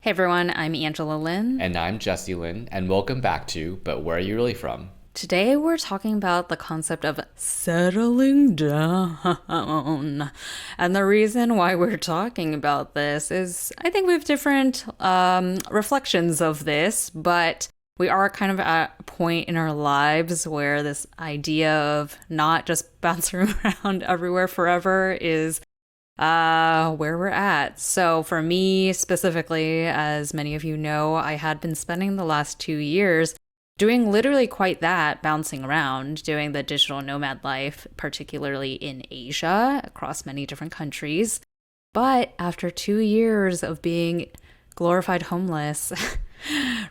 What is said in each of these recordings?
Hey everyone, I'm Angela Lynn. And I'm Jesse Lynn, and welcome back to But Where Are You Really From? Today we're talking about the concept of settling down. And the reason why we're talking about this is I think we have different reflections of this, but we are kind of at a point in our lives where this idea of not just bouncing around everywhere forever is where we're at. So, for me specifically, as many of you know, I had been spending the last 2 years doing literally quite that, bouncing around, doing the digital nomad life, particularly in Asia, across many different countries. But after 2 years of being glorified homeless,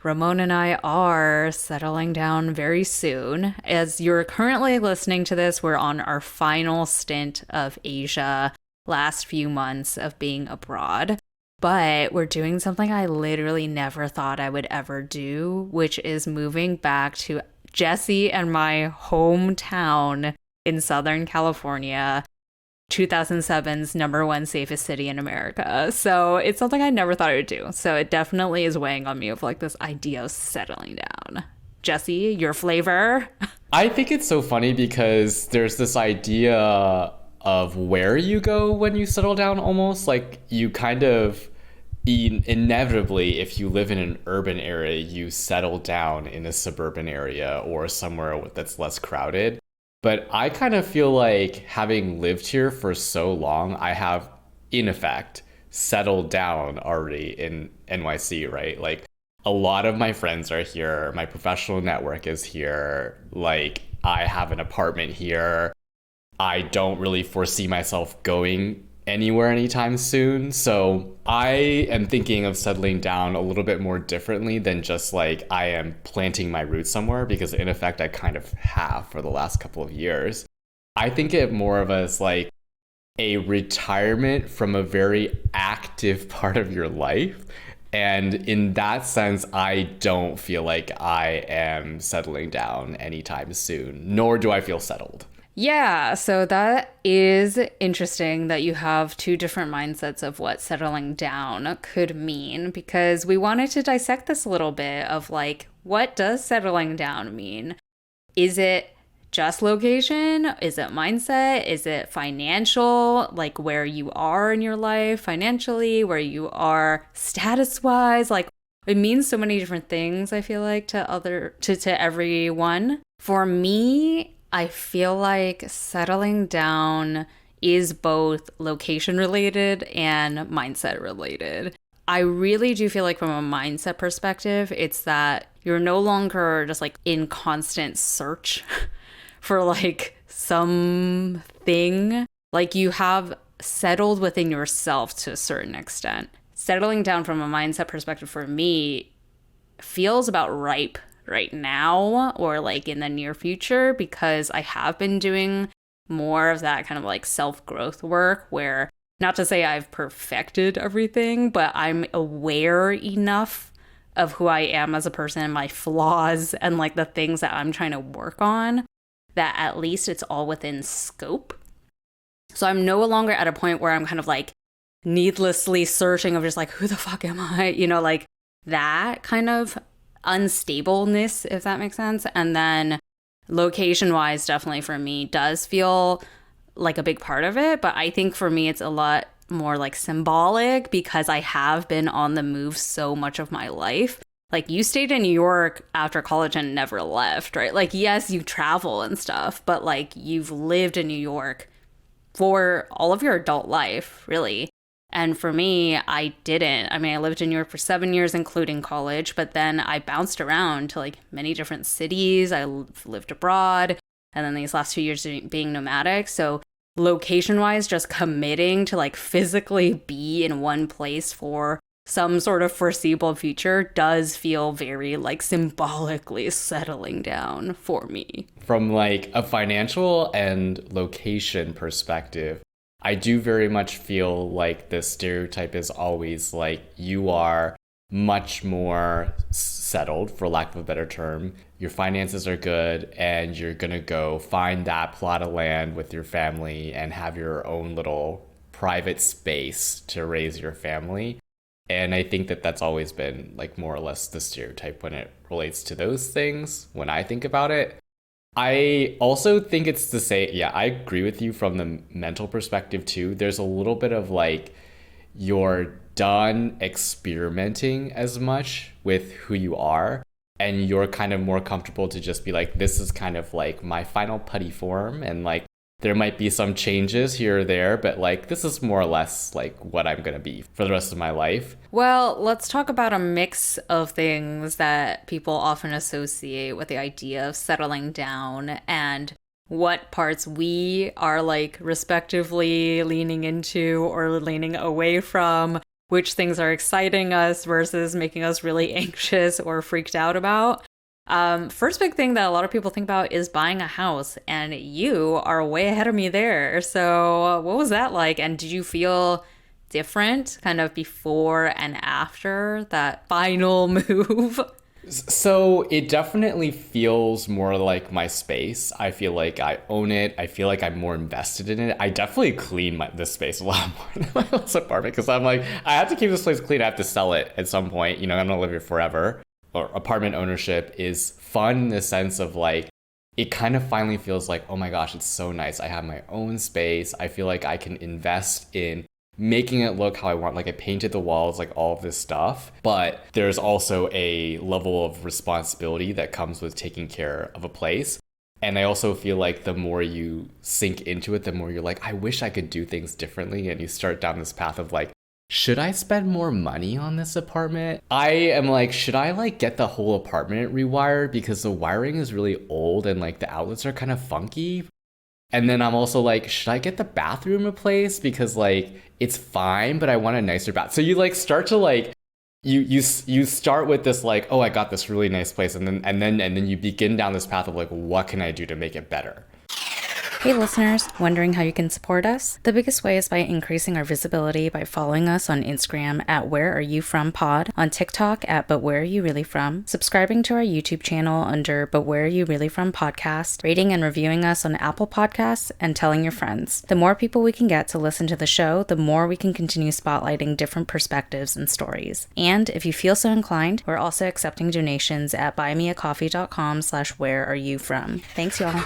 Ramon and I are settling down very soon. As you're currently listening to this, we're on our final stint of Asia, last few months of being abroad. But we're doing something I literally never thought I would ever do, which is moving back to Jesse and my hometown in Southern California, 2007's number one safest city in America. So it's something I never thought I would do. So it definitely is weighing on me of like this idea of settling down. Jesse, your flavor? I think it's so funny because there's this idea of where you go when you settle down almost. Like you kind of inevitably, if you live in an urban area, you settle down in a suburban area or somewhere that's less crowded. But I kind of feel like having lived here for so long, I have, in effect, settled down already in NYC, right? Like a lot of my friends are here, my professional network is here, like I have an apartment here. I don't really foresee myself going anywhere anytime soon. So I am thinking of settling down a little bit more differently than just like I am planting my roots somewhere, because in effect I kind of have for the last couple of years. I think it more of as like a retirement from a very active part of your life. And in that sense, I don't feel like I am settling down anytime soon, nor do I feel settled. Yeah, so that is interesting that you have two different mindsets of what settling down could mean because we wanted to dissect this a little bit of like, what does settling down mean? Is it just location? Is it mindset? Is it financial? Like where you are in your life financially, where you are status wise? Like it means so many different things, I feel like, to everyone. For me, I feel like settling down is both location related and mindset related. I really do feel like from a mindset perspective, it's that you're no longer just like in constant search for like something. Like you have settled within yourself to a certain extent. Settling down from a mindset perspective for me feels about ripe right now or like in the near future because I have been doing more of that kind of like self growth work where not to say I've perfected everything, but I'm aware enough of who I am as a person, my flaws, and like the things that I'm trying to work on that at least it's all within scope. So I'm no longer at a point where I'm kind of like needlessly searching of just like, who the fuck am I? Like that kind of unstableness, if that makes sense. And then location wise, definitely for me, does feel like a big part of it. But I think for me, it's a lot more like symbolic because I have been on the move so much of my life. Like you stayed in New York after college and never left, right? Like, yes, you travel and stuff, but like you've lived in New York for all of your adult life, really. And for me, I didn't. I mean, I lived in New York for 7 years, including college, but then I bounced around to like many different cities. I lived abroad, and then these last 2 years being nomadic. So, location wise, just committing to like physically be in one place for some sort of foreseeable future does feel very like symbolically settling down for me. From like a financial and location perspective, I do very much feel like the stereotype is always like you are much more settled, for lack of a better term. Your finances are good, and you're gonna go find that plot of land with your family and have your own little private space to raise your family. And I think that that's always been like more or less the stereotype when it relates to those things when I think about it. I also think it's to say, yeah, I agree with you from the mental perspective too. There's a little bit of like you're done experimenting as much with who you are, and you're kind of more comfortable to just be like, this is kind of like my final putty form, and like there might be some changes here or there, but like this is more or less like what I'm gonna be for the rest of my life. Well, let's talk about a mix of things that people often associate with the idea of settling down and what parts we are like respectively leaning into or leaning away from, which things are exciting us versus making us really anxious or freaked out about. First big thing that a lot of people think about is buying a house, and you are way ahead of me there. So, what was that like? And did you feel different kind of before and after that final move? So it definitely feels more like my space. I feel like I own it. I feel like I'm more invested in it. I definitely clean this space a lot more than my last apartment because I'm like, I have to keep this place clean. I have to sell it at some point. You know, I'm gonna live here forever. Or apartment ownership is fun in the sense of like, it kind of finally feels like, oh my gosh, it's so nice. I have my own space. I feel like I can invest in making it look how I want. Like I painted the walls, like all of this stuff. But there's also a level of responsibility that comes with taking care of a place. And I also feel like the more you sink into it, the more you're like, I wish I could do things differently. And you start down this path of like, should I spend more money on this apartment? I am like, should I like get the whole apartment rewired because the wiring is really old and like the outlets are kind of funky? And then I'm also like, should I get the bathroom replaced because like it's fine, but I want a nicer bath. So you like start to like you start with this like, oh, I got this really nice place, and then you begin down this path of like, what can I do to make it better? Hey listeners, wondering how you can support us? The biggest way is by increasing our visibility by following us on Instagram at Where Are You From Pod, on TikTok at But Where Are You Really From, subscribing to our YouTube channel under But Where Are You Really From Podcast, rating and reviewing us on Apple Podcasts, and telling your friends. The more people we can get to listen to the show, the more we can continue spotlighting different perspectives and stories. And if you feel so inclined, we're also accepting donations at buymeacoffee.com/whereareyouFrom. Thanks, y'all.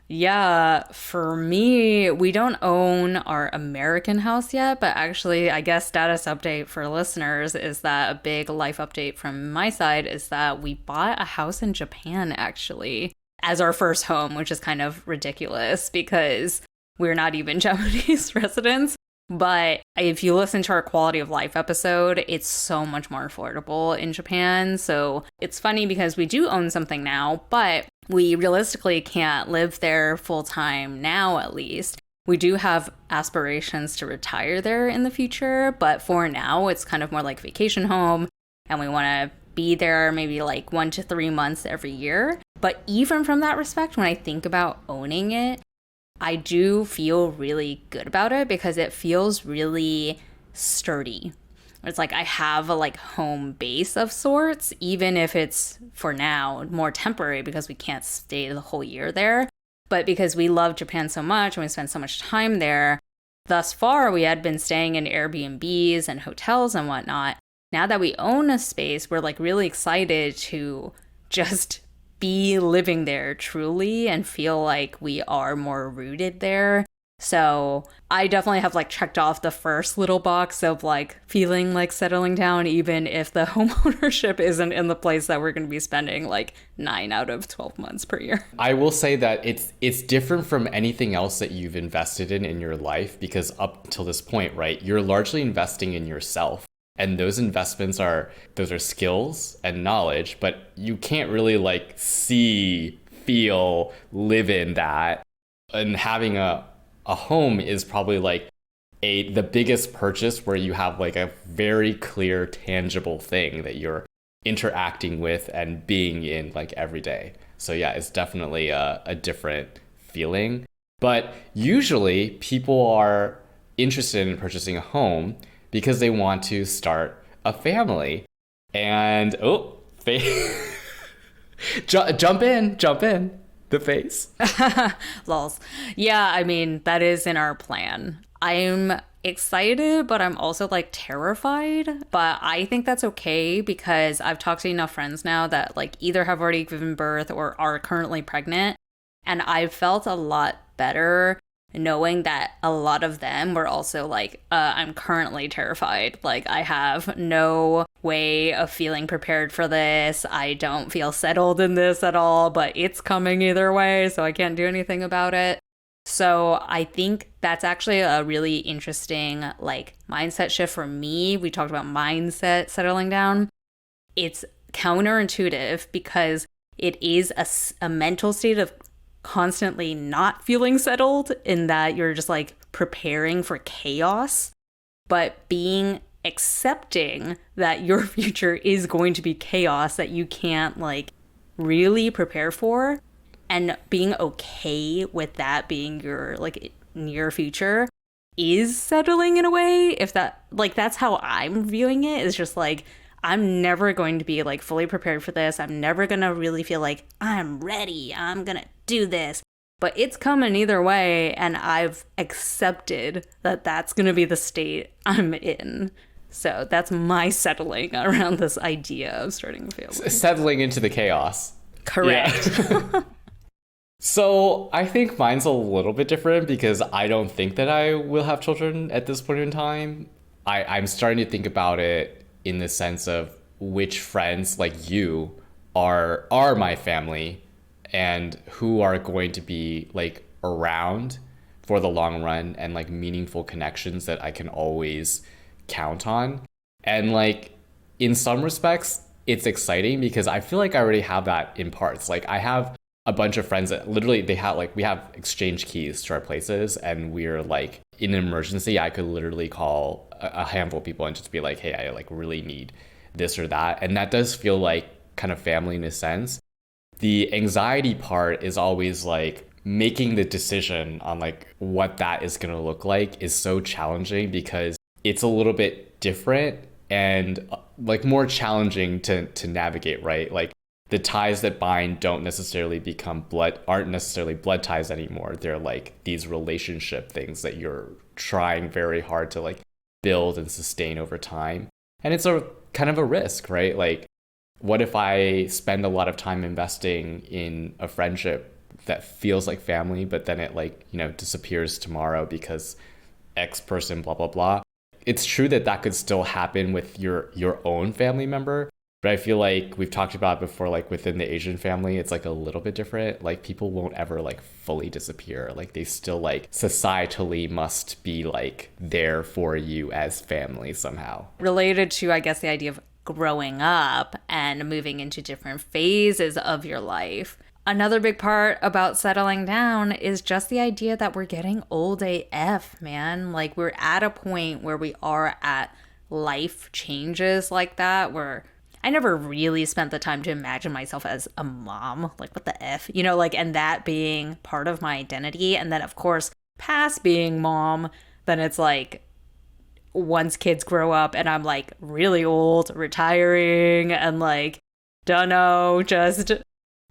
Yeah, for me, we don't own our American house yet, but actually, I guess status update for listeners is that a big life update from my side is that we bought a house in Japan actually as our first home, which is kind of ridiculous because we're not even Japanese residents. But if you listen to our quality of life episode, it's so much more affordable in Japan. So it's funny because we do own something now, but we realistically can't live there full time now, at least. We do have aspirations to retire there in the future, but for now, it's kind of more like vacation home, and we want to be there maybe like 1 to 3 months every year. But even from that respect, when I think about owning it, I do feel really good about it because it feels really sturdy. It's like I have a like home base of sorts, even if it's for now more temporary because we can't stay the whole year there. But because we love Japan so much and we spend so much time there, thus far we had been staying in Airbnbs and hotels and whatnot. Now that we own a space, we're like really excited to just be living there truly and feel like we are more rooted there. So I definitely have like checked off the first little box of like feeling like settling down, even if the home ownership isn't in the place that we're going to be spending like 9 out of 12 months per year. I will say that it's different from anything else that you've invested in your life, because up until this point, right, you're largely investing in yourself. And those investments those are skills and knowledge, but you can't really like see, feel, live in that. And having a home is probably like the biggest purchase where you have like a very clear, tangible thing that you're interacting with and being in like every day. So yeah, it's definitely a different feeling. But usually people are interested in purchasing a home because they want to start a family. And jump in, the face. Lols. Yeah, I mean, that is in our plan. I'm excited, but I'm also like terrified. But I think that's okay because I've talked to enough friends now that like either have already given birth or are currently pregnant. And I've felt a lot better knowing that a lot of them were also like, I'm currently terrified. Like, I have no way of feeling prepared for this. I don't feel settled in this at all, but it's coming either way, so I can't do anything about it. So I think that's actually a really interesting, like, mindset shift for me. We talked about mindset settling down. It's counterintuitive because it is a mental state of constantly not feeling settled in that you're just like preparing for chaos, but being accepting that your future is going to be chaos that you can't like really prepare for, and being okay with that being your like near future is settling in a way. If that like that's how I'm viewing it, is just like I'm never going to be like fully prepared for this. I'm never going to really feel like I'm ready. I'm going to do this. But it's coming either way. And I've accepted that that's going to be the state I'm in. So that's my settling around this idea of starting a family. Settling into the chaos. Correct. Yeah. So I think mine's a little bit different because I don't think that I will have children at this point in time. I'm starting to think about it in the sense of which friends like you are my family and who are going to be like around for the long run and like meaningful connections that I can always count on. And like in some respects, it's exciting because I feel like I already have that in parts. Like I have a bunch of friends that literally they have like we have exchange keys to our places, and we're like in an emergency I could literally call a handful of people and just be like, hey, I like really need this or that. And that does feel like kind of family in a sense. The anxiety part is always like making the decision on like what that is going to look like is so challenging because it's a little bit different and like more challenging to navigate, right? Like the ties that bind don't necessarily aren't necessarily blood ties anymore. They're like these relationship things that you're trying very hard to like build and sustain over time. And it's a kind of a risk, right? Like, what if I spend a lot of time investing in a friendship that feels like family, but then it like, disappears tomorrow because X person, blah, blah, blah. It's true that that could still happen with your own family member. But I feel like we've talked about it before, like within the Asian family, it's like a little bit different. Like people won't ever like fully disappear. Like they still like societally must be like there for you as family somehow. Related to, I guess, the idea of growing up and moving into different phases of your life. Another big part about settling down is just the idea that we're getting old AF, man. Like we're at a point where we are at life changes like that, where I never really spent the time to imagine myself as a mom. Like, what the F? And that being part of my identity. And then, of course, past being mom, then it's like, once kids grow up and I'm like really old, retiring, and like, dunno, just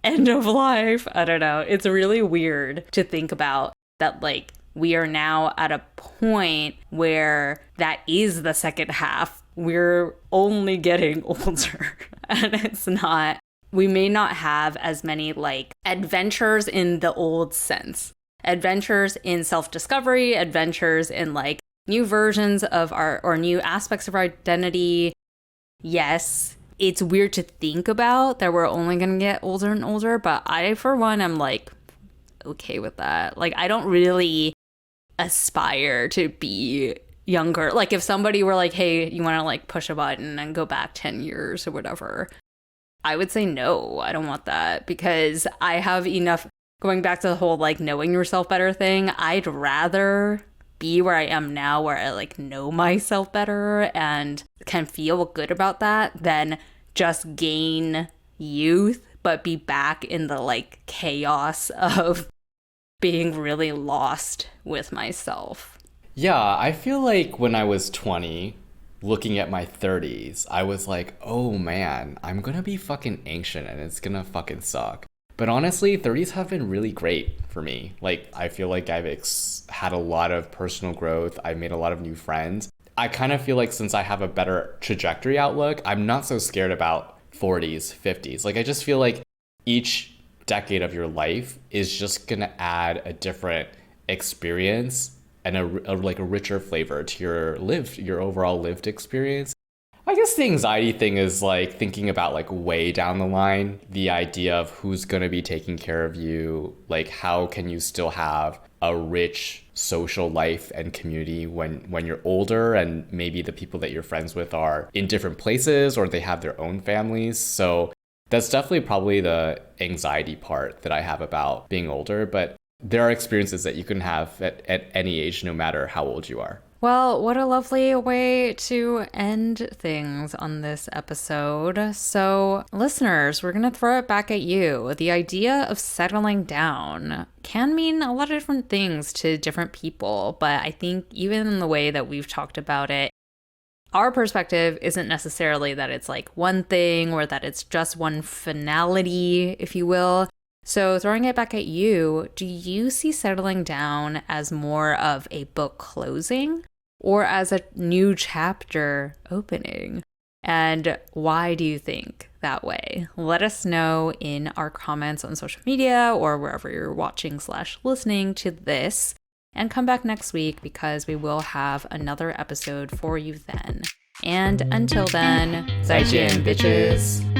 end of life. I don't know. It's really weird to think about that, like, we are now at a point where that is the second half. We're only getting older, and it's not, we may not have as many like adventures in the old sense, adventures in self-discovery, adventures in like new versions of or new aspects of our identity. Yes, it's weird to think about that we're only going to get older and older, but I, for one, am like okay with that. Like, I don't really aspire to be younger. Like if somebody were like, hey, you want to like push a button and go back 10 years or whatever, I would say no, I don't want that, because I have enough, going back to the whole like knowing yourself better thing, I'd rather be where I am now, where I like know myself better and can feel good about that, than just gain youth but be back in the like chaos of being really lost with myself. Yeah, I feel like when I was 20, looking at my 30s, I was like, oh man, I'm gonna be fucking ancient and it's gonna fucking suck. But honestly, 30s have been really great for me. Like, I feel like I've had a lot of personal growth. I've made a lot of new friends. I kind of feel like since I have a better trajectory outlook, I'm not so scared about 40s, 50s. Like, I just feel like each decade of your life is just going to add a different experience and like a richer flavor to your overall lived experience. I guess the anxiety thing is like thinking about like way down the line, the idea of who's going to be taking care of you, like how can you still have a rich social life and community when you're older and maybe the people that you're friends with are in different places or they have their own families. So that's definitely probably the anxiety part that I have about being older, but there are experiences that you can have at any age, no matter how old you are. Well, what a lovely way to end things on this episode. So, listeners, we're going to throw it back at you. The idea of settling down can mean a lot of different things to different people, but I think even in the way that we've talked about it, our perspective isn't necessarily that it's like one thing or that it's just one finality, if you will. So throwing it back at you, do you see settling down as more of a book closing or as a new chapter opening? And why do you think that way? Let us know in our comments on social media or wherever you're watching/listening to this. And come back next week because we will have another episode for you then. And until then, 再见, bitches!